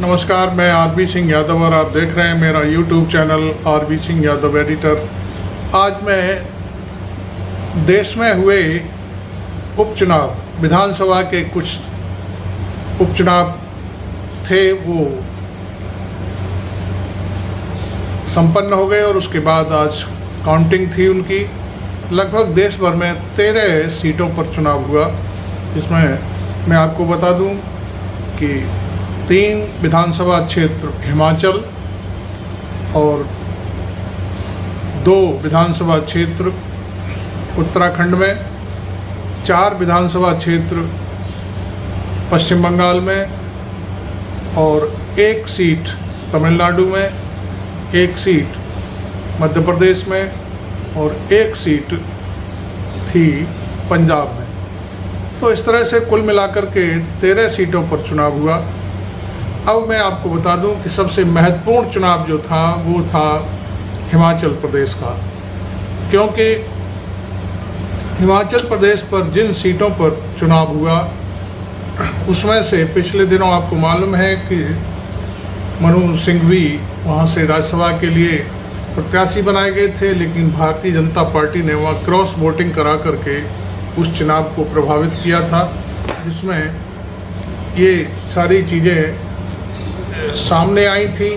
नमस्कार, मैं आरबी सिंह यादव और आप देख रहे हैं मेरा YouTube channel RB Singh Yadav editor. आज मैं देश में हुए उपचुनाव, विधानसभा के कुछ उपचुनाव थे वो संपन्न हो गए और उसके बाद आज काउंटिंग थी उनकी। लगभग देश भर में 13 सीटों पर चुनाव हुआ। इसमें मैं आपको बता दूं कि 3 विधानसभा क्षेत्र हिमाचल और 2 विधानसभा क्षेत्र उत्तराखंड में, 4 विधानसभा क्षेत्र पश्चिम बंगाल में और 1 सीट तमिलनाडु में, 1 सीट मध्य प्रदेश में और 1 सीट थी पंजाब में। तो इस तरह से कुल मिलाकर के 13 सीटों पर चुनाव हुआ। अब मैं आपको बता दूं कि सबसे महत्वपूर्ण चुनाव जो था वो था हिमाचल प्रदेश का, क्योंकि हिमाचल प्रदेश पर जिन सीटों पर चुनाव हुआ उसमें से पिछले दिनों आपको मालूम है कि मनु सिंघवी वहाँ से राज्यसभा के लिए प्रत्याशी बनाए गए थे, लेकिन भारतीय जनता पार्टी ने वहाँ क्रॉस वोटिंग करा करके उस चुनाव को प्रभावित किया था, जिसमें ये सारी चीज़ें सामने आई थी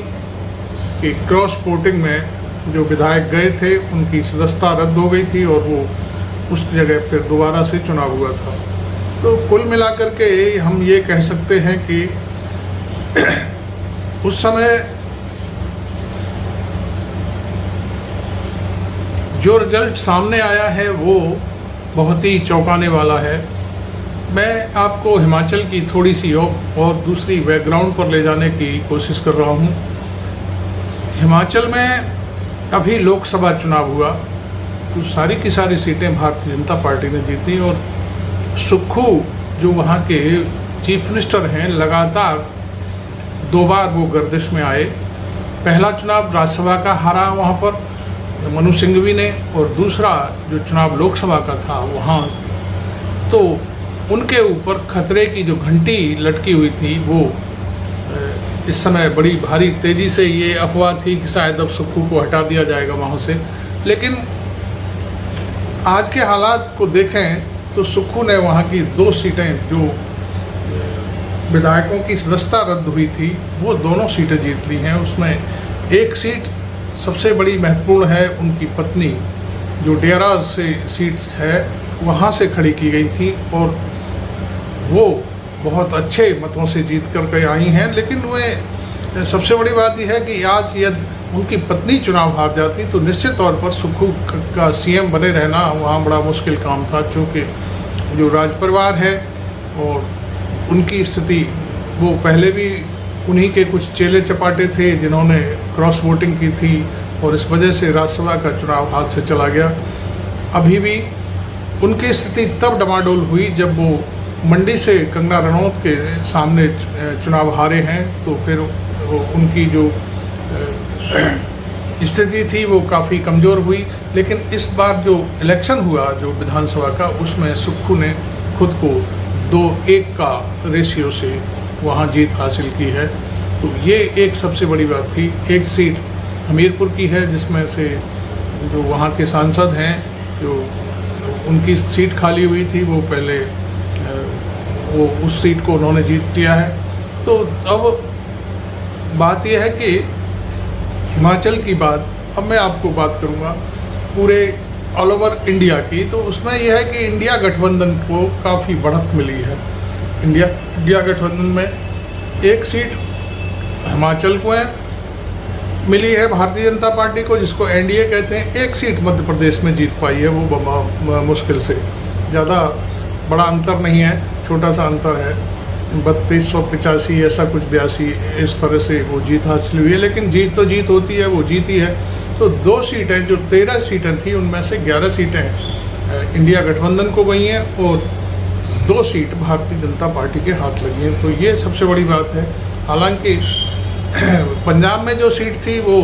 कि क्रॉस वोटिंग में जो विधायक गए थे उनकी सदस्यता रद्द हो गई थी और वो उस जगह फिर दोबारा से चुनाव हुआ था। तो कुल मिलाकर के हम ये कह सकते हैं कि उस समय जो रिजल्ट सामने आया है वो बहुत ही चौंकाने वाला है। मैं आपको हिमाचल की थोड़ी सी और दूसरी बैकग्राउंड पर ले जाने की कोशिश कर रहा हूँ। हिमाचल में अभी लोकसभा चुनाव हुआ तो सारी की सारी सीटें भारतीय जनता पार्टी ने जीती और सुक्खू जो वहाँ के चीफ मिनिस्टर हैं लगातार 2 बार वो गर्दिश में आए। पहला चुनाव राज्यसभा का हारा वहाँ पर मनु सिंघवी ने और दूसरा जो चुनाव लोकसभा का था वहाँ तो उनके ऊपर खतरे की जो घंटी लटकी हुई थी वो इस समय बड़ी भारी तेज़ी से ये अफवाह थी कि शायद अब सुक्खू को हटा दिया जाएगा वहाँ से। लेकिन आज के हालात को देखें तो सुक्खू ने वहाँ की 2 सीटें जो विधायकों की सदस्यता रद्द हुई थी वो दोनों सीटें जीत ली हैं। उसमें 1 सीट सबसे बड़ी महत्वपूर्ण है, उनकी पत्नी जो डेरा से सीट है वहाँ से खड़ी की गई थी और वो बहुत अच्छे मतों से जीत कर के आई हैं। लेकिन वे सबसे बड़ी बात यह है कि आज यदि उनकी पत्नी चुनाव हार जाती तो निश्चित तौर पर सुक्खू का सीएम बने रहना वहाँ बड़ा मुश्किल काम था, क्योंकि जो राज परिवार है और उनकी स्थिति वो पहले भी उन्हीं के कुछ चेले चपाटे थे जिन्होंने क्रॉस वोटिंग की थी और इस वजह से राज्यसभा का चुनाव हाथ से चला गया। अभी भी उनकी स्थिति तब डमाडोल हुई जब वो मंडी से कंगना रनौत के सामने चुनाव हारे हैं, तो फिर उनकी जो स्थिति थी वो काफ़ी कमज़ोर हुई। लेकिन इस बार जो इलेक्शन हुआ जो विधानसभा का उसमें सुक्खू ने खुद को 2-1 का रेशियो से वहाँ जीत हासिल की है। तो ये एक सबसे बड़ी बात थी। 1 सीट हमीरपुर की है जिसमें से जो वहाँ के सांसद हैं जो उनकी सीट खाली हुई थी वो पहले वो उस सीट को उन्होंने जीत लिया है। तो अब बात यह है कि हिमाचल की बात अब मैं आपको बात करूँगा पूरे ऑल ओवर इंडिया की। तो उसमें यह है कि इंडिया गठबंधन को काफ़ी बढ़त मिली है। इंडिया गठबंधन में 1 सीट हिमाचल को मिली है भारतीय जनता पार्टी को, जिसको एनडीए कहते हैं। 1 सीट मध्य प्रदेश में जीत पाई है, वो मुश्किल से, ज़्यादा बड़ा अंतर नहीं है, छोटा सा अंतर है, 3285 ऐसा कुछ 82 इस तरह से वो जीत हासिल हुई है। लेकिन जीत तो जीत होती है, वो जीती है। तो 2 सीटें जो 13 सीटें थी उनमें से 11 सीटें इंडिया गठबंधन को गई हैं और 2 सीट भारतीय जनता पार्टी के हाथ लगी हैं। तो ये सबसे बड़ी बात है। हालांकि पंजाब में जो सीट थी वो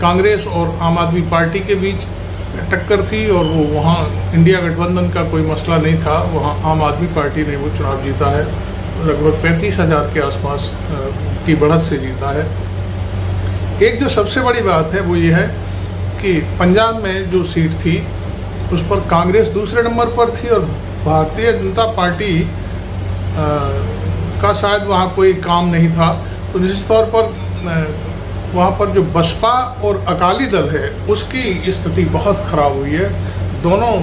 कांग्रेस और आम आदमी पार्टी के बीच टक्कर थी और वो वहाँ इंडिया गठबंधन का कोई मसला नहीं था, वहाँ आम आदमी पार्टी ने वो चुनाव जीता है। लगभग 35,000 के आसपास की बढ़त से जीता है। एक जो सबसे बड़ी बात है वो ये है कि पंजाब में जो सीट थी उस पर कांग्रेस दूसरे नंबर पर थी और भारतीय जनता पार्टी का शायद वहाँ कोई काम नहीं था, तो निश्चित तौर पर वहाँ पर जो बसपा और अकाली दल है उसकी स्थिति बहुत ख़राब हुई है। दोनों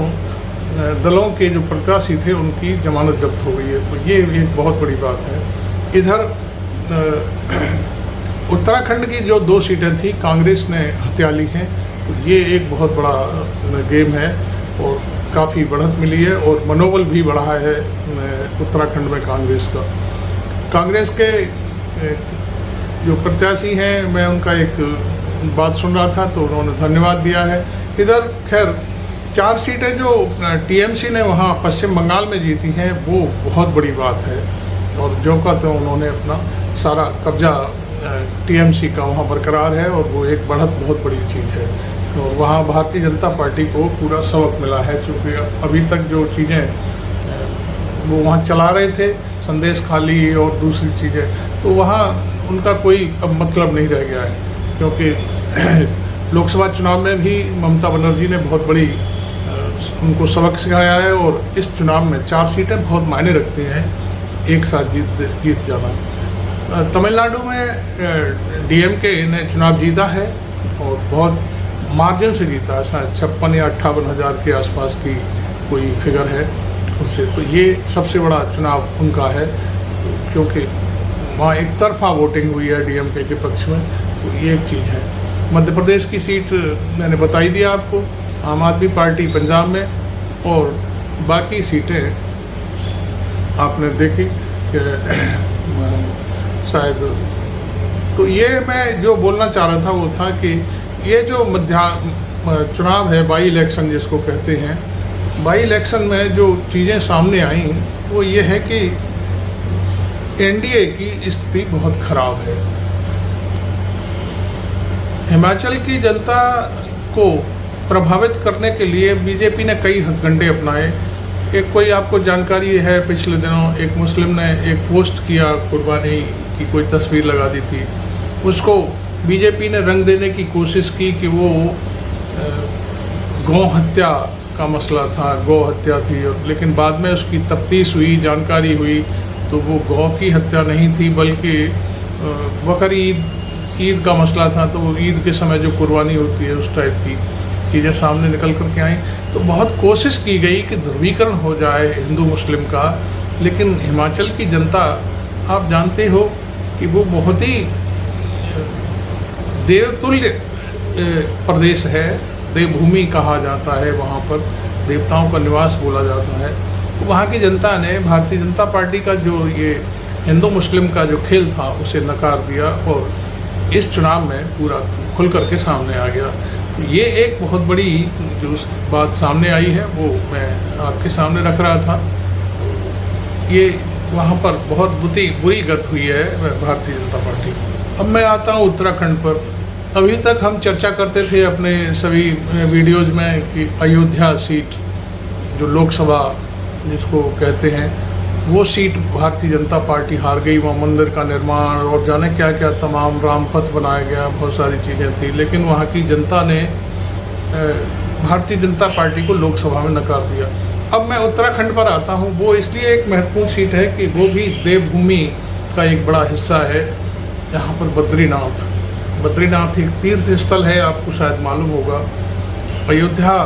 दलों के जो प्रत्याशी थे उनकी जमानत जब्त हो गई है, तो ये एक बहुत बड़ी बात है। इधर उत्तराखंड की जो 2 सीटें थी कांग्रेस ने हत्या ली हैं, तो ये एक बहुत बड़ा गेम है और काफ़ी बढ़त मिली है और मनोबल भी बढ़ा है उत्तराखंड में कांग्रेस का। कांग्रेस के जो प्रत्याशी हैं, मैं उनका एक बात सुन रहा था तो उन्होंने धन्यवाद दिया है। इधर खैर 4 सीटें जो टीएमसी ने वहाँ पश्चिम बंगाल में जीती हैं वो बहुत बड़ी बात है और जो का तो उन्होंने अपना सारा कब्जा टीएमसी का वहाँ बरकरार है और वो एक बढ़त बहुत बड़ी चीज़ है। तो वहाँ भारतीय जनता पार्टी को पूरा सबक मिला है, क्योंकि अभी तक जो चीज़ें वो वहाँ चला रहे थे, संदेश खाली और दूसरी चीज़ें, तो वहाँ उनका कोई अब मतलब नहीं रह गया है। क्योंकि लोकसभा चुनाव में भी ममता बनर्जी ने बहुत बड़ी उनको सबक सिखाया है और इस चुनाव में 4 सीटें बहुत मायने रखती हैं, एक साथ जीत जाना। तमिलनाडु में डीएमके ने चुनाव जीता है और बहुत मार्जिन से जीता है, शायद 56 या 58 हज़ार के आसपास की कोई फिगर है उससे, तो ये सबसे बड़ा चुनाव उनका है। तो क्योंकि वहाँ एक तरफा वोटिंग हुई है डीएमके के पक्ष में, तो ये एक चीज़ है। मध्य प्रदेश की सीट मैंने बताई दिया आपको, आम आदमी पार्टी पंजाब में, और बाकी सीटें आपने देखी शायद। तो ये मैं जो बोलना चाह रहा था वो था कि ये जो चुनाव है, बाई इलेक्शन जिसको कहते हैं, बाई इलेक्शन में जो चीज़ें सामने आई वो ये है कि एनडीए की स्थिति बहुत ख़राब है। हिमाचल की जनता को प्रभावित करने के लिए बीजेपी ने कई हथकंडे अपनाए। एक कोई आपको जानकारी है, पिछले दिनों एक मुस्लिम ने एक पोस्ट किया, कुर्बानी की कोई तस्वीर लगा दी थी, उसको बीजेपी ने रंग देने की कोशिश की कि वो गौ हत्या का मसला था, गौ हत्या थी, लेकिन बाद में उसकी तफ्तीश हुई, जानकारी हुई तो वो गौ की हत्या नहीं थी बल्कि बकरी ईद का मसला था। तो वो ईद के समय जो कुर्बानी होती है उस टाइप की चीज़ें सामने निकल कर के आई। तो बहुत कोशिश की गई कि ध्रुवीकरण हो जाए हिंदू मुस्लिम का, लेकिन हिमाचल की जनता आप जानते हो कि वो बहुत ही देवतुल्य प्रदेश है, देवभूमि कहा जाता है, वहाँ पर देवताओं का निवास बोला जाता है। तो वहाँ की जनता ने भारतीय जनता पार्टी का जो ये हिंदू मुस्लिम का जो खेल था उसे नकार दिया और इस चुनाव में पूरा खुल करके सामने आ गया। तो ये एक बहुत बड़ी जो बात सामने आई है वो मैं आपके सामने रख रहा था। ये वहाँ पर बहुत बुरी गत हुई है भारतीय जनता पार्टी। अब मैं आता हूँ उत्तराखंड पर। अभी तक हम चर्चा करते थे अपने सभी वीडियोज़ में कि अयोध्या सीट जो लोकसभा जिसको कहते हैं वो सीट भारतीय जनता पार्टी हार गई। वहाँ मंदिर का निर्माण और जाने क्या क्या तमाम रामपथ बनाया गया, बहुत सारी चीज़ें थी, लेकिन वहाँ की जनता ने भारतीय जनता पार्टी को लोकसभा में नकार दिया। अब मैं उत्तराखंड पर आता हूँ। वो इसलिए एक महत्वपूर्ण सीट है कि वो भी देवभूमि का एक बड़ा हिस्सा है। यहाँ पर बद्रीनाथ एक तीर्थ स्थल है, आपको शायद मालूम होगा। अयोध्या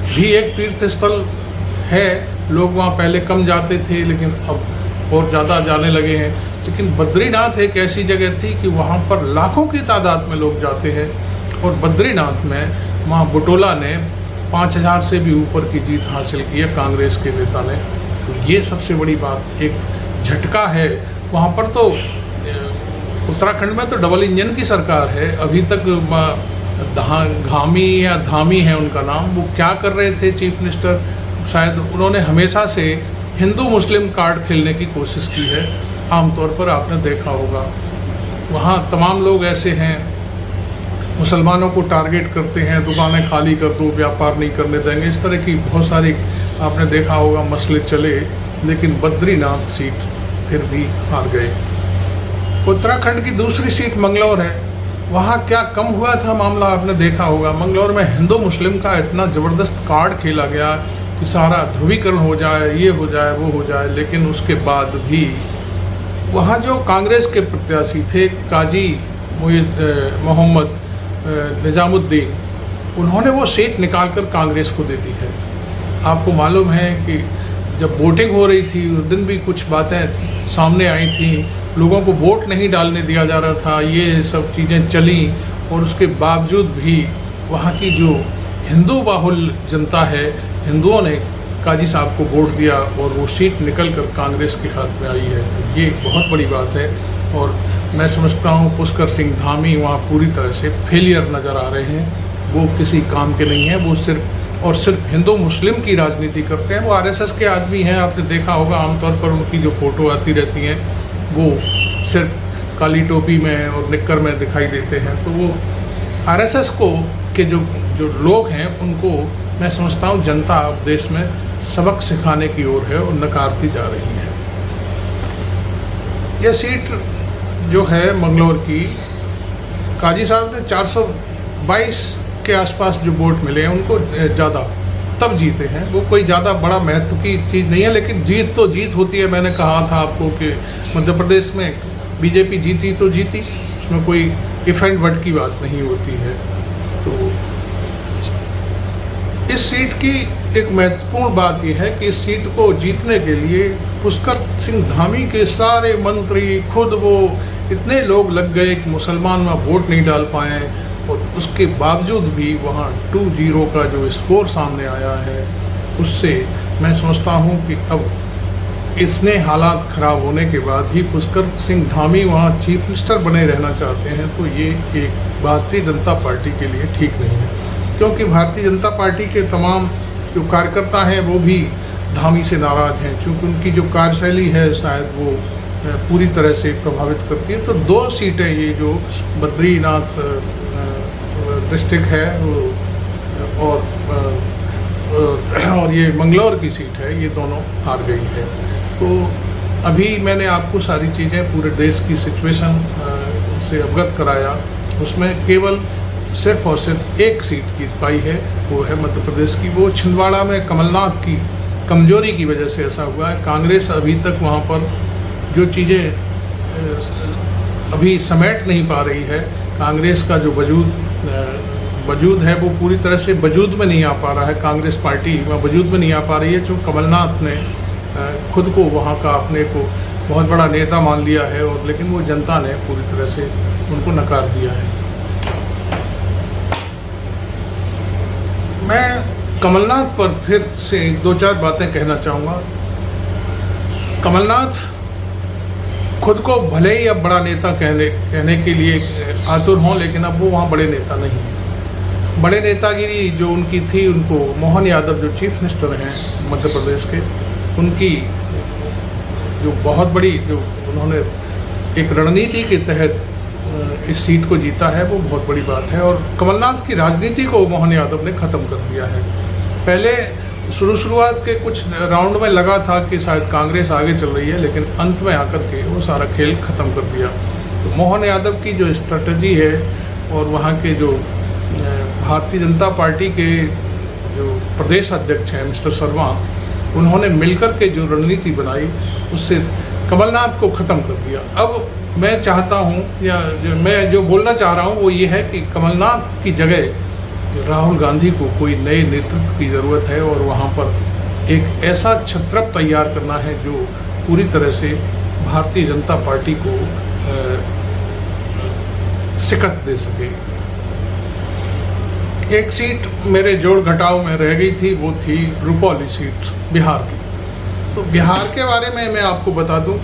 भी एक तीर्थ स्थल है, लोग वहाँ पहले कम जाते थे लेकिन अब और ज़्यादा जाने लगे हैं। लेकिन बद्रीनाथ एक ऐसी जगह थी कि वहाँ पर लाखों की तादाद में लोग जाते हैं और बद्रीनाथ में वहाँ बुटोला ने 5000 से भी ऊपर की जीत हासिल की है कांग्रेस के नेता ने। तो ये सबसे बड़ी बात, एक झटका है। वहाँ पर तो उत्तराखंड में तो डबल इंजन की सरकार है। अभी तक धामी है उनका नाम, वो क्या कर रहे थे चीफ मिनिस्टर, शायद उन्होंने हमेशा से हिंदू मुस्लिम कार्ड खेलने की कोशिश की है। आमतौर पर आपने देखा होगा वहाँ तमाम लोग ऐसे हैं, मुसलमानों को टारगेट करते हैं, दुकानें खाली कर दो, व्यापार नहीं करने देंगे, इस तरह की बहुत सारी आपने देखा होगा मसले चले। लेकिन बद्रीनाथ सीट फिर भी हार गए। उत्तराखंड की दूसरी सीट मंगलौर है। वहाँ क्या कम हुआ था मामला, आपने देखा होगा। मंगलौर में हिंदू मुस्लिम का इतना ज़बरदस्त कार्ड खेला गया कि सारा ध्रुवीकरण हो जाए, ये हो जाए, वो हो जाए। लेकिन उसके बाद भी वहाँ जो कांग्रेस के प्रत्याशी थे, काजी मोहम्मद निजामुद्दीन, उन्होंने वो सीट निकालकर कांग्रेस को दे दी है। आपको मालूम है कि जब वोटिंग हो रही थी उस दिन भी कुछ बातें सामने आई थी, लोगों को वोट नहीं डालने दिया जा रहा था, ये सब चीज़ें चली। और उसके बावजूद भी वहाँ की जो हिंदू बाहुल जनता है, हिंदुओं ने काजी साहब को वोट दिया और वो सीट निकल कर कांग्रेस के हाथ में आई है। तो ये बहुत बड़ी बात है। और मैं समझता हूँ पुष्कर सिंह धामी वहाँ पूरी तरह से फेलियर नज़र आ रहे हैं। वो किसी काम के नहीं हैं, वो सिर्फ हिंदू मुस्लिम की राजनीति करते हैं। वो आरएसएस के आदमी हैं, आपने देखा होगा आमतौर पर उनकी जो फ़ोटो आती रहती हैं वो सिर्फ काली टोपी में और निक्कर में दिखाई देते हैं। तो वो आरएसएस को के जो लोग हैं उनको मैं समझता हूँ जनता अब देश में सबक सिखाने की ओर है और नकारती जा रही है। यह सीट जो है मंगलौर की, काजी साहब ने 422 के आसपास जो वोट मिले हैं उनको ज़्यादा तब जीते हैं। वो कोई ज़्यादा बड़ा महत्व की चीज़ नहीं है, लेकिन जीत तो जीत होती है। मैंने कहा था आपको कि मध्य प्रदेश में बीजेपी जीती तो जीती, उसमें कोई इफ एंड बट की बात नहीं होती है। तो इस सीट की एक महत्वपूर्ण बात यह है कि इस सीट को जीतने के लिए पुष्कर सिंह धामी के सारे मंत्री, खुद वो इतने लोग लग गए कि मुसलमान वहाँ वोट नहीं डाल पाए। और उसके बावजूद भी वहाँ 2-0 का जो स्कोर सामने आया है, उससे मैं समझता हूँ कि अब इसने हालात ख़राब होने के बाद भी पुष्कर सिंह धामी वहाँ चीफ मिनिस्टर बने रहना चाहते हैं, तो ये एक भारतीय जनता पार्टी के लिए ठीक नहीं है। क्योंकि भारतीय जनता पार्टी के तमाम जो कार्यकर्ता हैं वो भी धामी से नाराज़ हैं, क्योंकि उनकी जो कार्यशैली है शायद वो पूरी तरह से प्रभावित करती है। तो 2 सीटें ये जो बद्रीनाथ डिस्ट्रिक्ट है और ये मंगलौर की सीट है, ये दोनों हार गई है। तो अभी मैंने आपको सारी चीज़ें पूरे देश की सिचुएशन से अवगत कराया। उसमें केवल सिर्फ और सिर्फ एक सीट जीत पाई है, वो है मध्य प्रदेश की। वो छिंदवाड़ा में कमलनाथ की कमजोरी की वजह से ऐसा हुआ है। कांग्रेस अभी तक वहाँ पर जो चीज़ें अभी समेट नहीं पा रही है, कांग्रेस का जो वजूद है वो पूरी तरह से वजूद में नहीं आ पा रहा है। कांग्रेस पार्टी वहाँ वजूद में नहीं आ पा रही है, जो कमलनाथ ने खुद को वहाँ का अपने को बहुत बड़ा नेता मान लिया है, और लेकिन वो जनता ने पूरी तरह से उनको नकार दिया है। मैं कमलनाथ पर फिर से 2-4 बातें कहना चाहूँगा। कमलनाथ खुद को भले ही अब बड़ा नेता कहने के लिए आतुर हों, लेकिन अब वो वहाँ बड़े नेता नहीं हैं। बड़े नेतागिरी जो उनकी थी, उनको मोहन यादव जो चीफ मिनिस्टर हैं मध्य प्रदेश के, उनकी जो बहुत बड़ी जो उन्होंने एक रणनीति के तहत इस सीट को जीता है, वो बहुत बड़ी बात है। और कमलनाथ की राजनीति को मोहन यादव ने ख़त्म कर दिया है। पहले शुरुआत के कुछ राउंड में लगा था कि शायद कांग्रेस आगे चल रही है, लेकिन अंत में आकर के वो सारा खेल ख़त्म कर दिया। तो मोहन यादव की जो स्ट्रेटजी है और वहाँ के जो भारतीय जनता पार्टी के जो प्रदेश अध्यक्ष हैं मिस्टर शर्मा, उन्होंने मिलकर के जो रणनीति बनाई उससे कमलनाथ को ख़त्म कर दिया। अब मैं चाहता हूँ या मैं जो बोलना चाह रहा हूँ वो ये है कि कमलनाथ की जगह राहुल गांधी को कोई नए नेतृत्व की ज़रूरत है, और वहाँ पर एक ऐसा छत्रप तैयार करना है जो पूरी तरह से भारतीय जनता पार्टी को शिकस्त दे सके। एक सीट मेरे जोड़ घटाव में रह गई थी, वो थी रुपौली सीट बिहार की। तो बिहार के बारे में मैं आपको बता दूं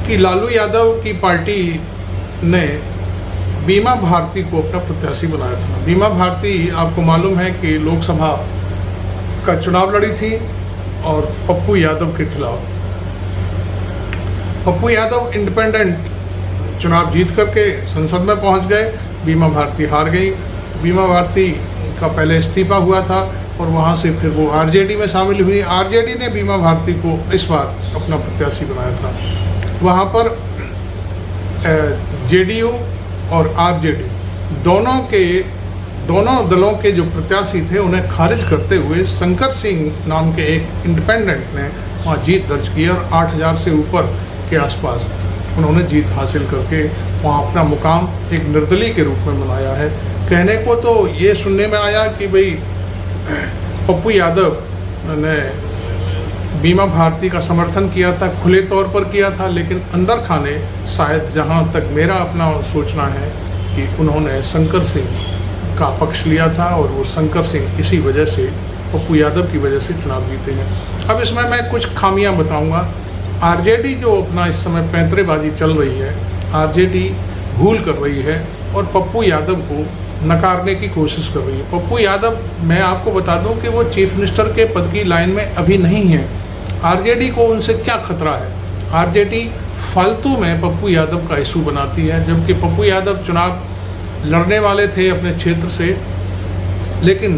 कि लालू यादव की पार्टी ने बीमा भारती को अपना प्रत्याशी बनाया था। बीमा भारती आपको मालूम है कि लोकसभा का चुनाव लड़ी थी और पप्पू यादव के खिलाफ। पप्पू यादव इंडिपेंडेंट चुनाव जीत करके संसद में पहुंच गए, बीमा भारती हार गई। बीमा भारती का पहले इस्तीफा हुआ था और वहां से फिर वो आरजेडी में शामिल हुई। आरजेडी ने बीमा भारती को इस बार अपना प्रत्याशी बनाया था। वहां पर जेडीयू और आरजेडी दोनों दलों के जो प्रत्याशी थे उन्हें खारिज करते हुए शंकर सिंह नाम के एक इंडिपेंडेंट ने वहाँ जीत दर्ज की और 8000 से ऊपर के आसपास उन्होंने जीत हासिल करके वहाँ अपना मुकाम एक निर्दलीय के रूप में बनाया है। कहने को तो ये सुनने में आया कि भाई पप्पू यादव ने बीमा भारती का समर्थन किया था, खुले तौर पर किया था, लेकिन अंदर खाने शायद जहाँ तक मेरा अपना सोचना है कि उन्होंने शंकर सिंह का पक्ष लिया था और वो शंकर सिंह इसी वजह से, पप्पू यादव की वजह से चुनाव जीते हैं। अब इसमें मैं कुछ खामियां बताऊंगा। आरजेडी जो अपना इस समय पैंतरेबाजी चल रही है, आरजेडी भूल कर रही है और पप्पू यादव को नकारने की कोशिश कर रही है। पप्पू यादव, मैं आपको बता दूं कि वो चीफ मिनिस्टर के पद की लाइन में अभी नहीं है। आरजेडी को उनसे क्या खतरा है? आरजेडी फालतू में पप्पू यादव का इशू बनाती है, जबकि पप्पू यादव चुनाव लड़ने वाले थे अपने क्षेत्र से, लेकिन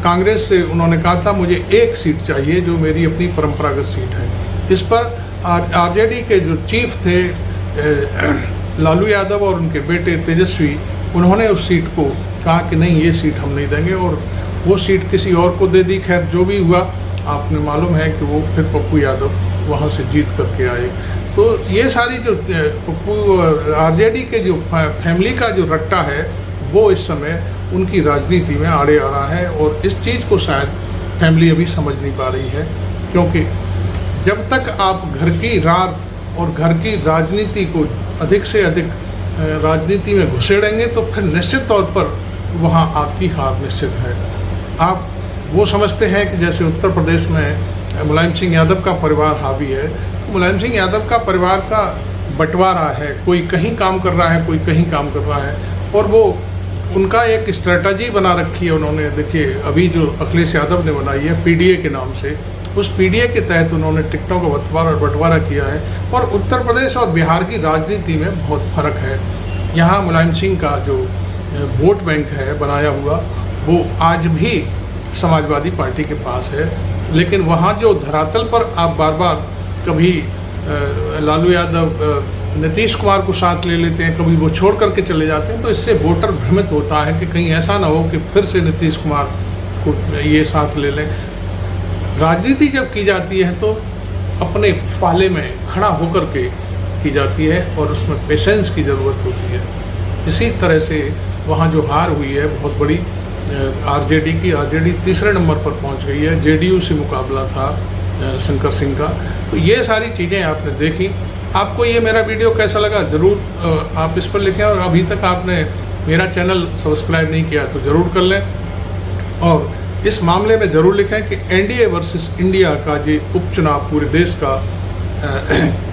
कांग्रेस से उन्होंने कहा था मुझे एक सीट चाहिए जो मेरी अपनी परंपरागत सीट है। इस पर आरजेडी के जो चीफ थे लालू यादव और उनके बेटे तेजस्वी, उन्होंने उस सीट को कहा कि नहीं, ये सीट हम नहीं देंगे और वो सीट किसी और को दे दी। खैर जो भी हुआ, आपने मालूम है कि वो फिर पप्पू यादव वहाँ से जीत करके आए। तो ये सारी जो आरजेडी के जो फैमिली का जो रट्टा है वो इस समय उनकी राजनीति में आड़े आ रहा है और इस चीज़ को शायद फैमिली अभी समझ नहीं पा रही है, क्योंकि जब तक आप घर की राज और घर की राजनीति को अधिक से अधिक राजनीति में घुसेड़ेंगे तो फिर निश्चित तौर पर वहाँ आपकी हार निश्चित है। आप वो समझते हैं कि जैसे उत्तर प्रदेश में मुलायम सिंह यादव का परिवार हावी है, तो मुलायम सिंह यादव का परिवार का बंटवारा है, कोई कहीं काम कर रहा है, कोई कहीं काम कर रहा है और वो उनका एक स्ट्रेटजी बना रखी है उन्होंने। देखिए अभी जो अखिलेश यादव ने बनाई है पीडीए के नाम से, उस पीडीए के तहत उन्होंने टिकटों का बंटवारा किया है और उत्तर प्रदेश और बिहार की राजनीति में बहुत फर्क है। यहाँ मुलायम सिंह का जो वोट बैंक है बनाया हुआ, वो आज भी समाजवादी पार्टी के पास है, लेकिन वहाँ जो धरातल पर आप बार बार कभी लालू यादव नीतीश कुमार को साथ ले लेते हैं, कभी वो छोड़ करके चले जाते हैं, तो इससे वोटर भ्रमित होता है कि कहीं ऐसा ना हो कि फिर से नीतीश कुमार को ये साथ ले लें। राजनीति जब की जाती है तो अपने फाले में खड़ा होकर के की जाती है और उसमें पेशेंस की ज़रूरत होती है। इसी तरह से वहाँ जो हार हुई है बहुत बड़ी आरजेडी की, आरजेडी तीसरे नंबर पर पहुँच गई है, जेडीयू से मुकाबला था शंकर सिंह का। तो ये सारी चीज़ें आपने देखी। आपको ये मेरा वीडियो कैसा लगा ज़रूर आप इस पर लिखें और अभी तक आपने मेरा चैनल सब्सक्राइब नहीं किया तो ज़रूर कर लें और इस मामले में ज़रूर लिखें कि एनडीए वर्सेस इंडिया का ये उपचुनाव पूरे देश का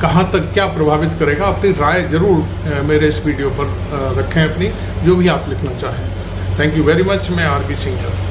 कहाँ तक क्या प्रभावित करेगा। अपनी राय ज़रूर मेरे इस वीडियो पर रखें, अपनी जो भी आप लिखना चाहें। Thank you very much. मैं आरबी सिंह यादव।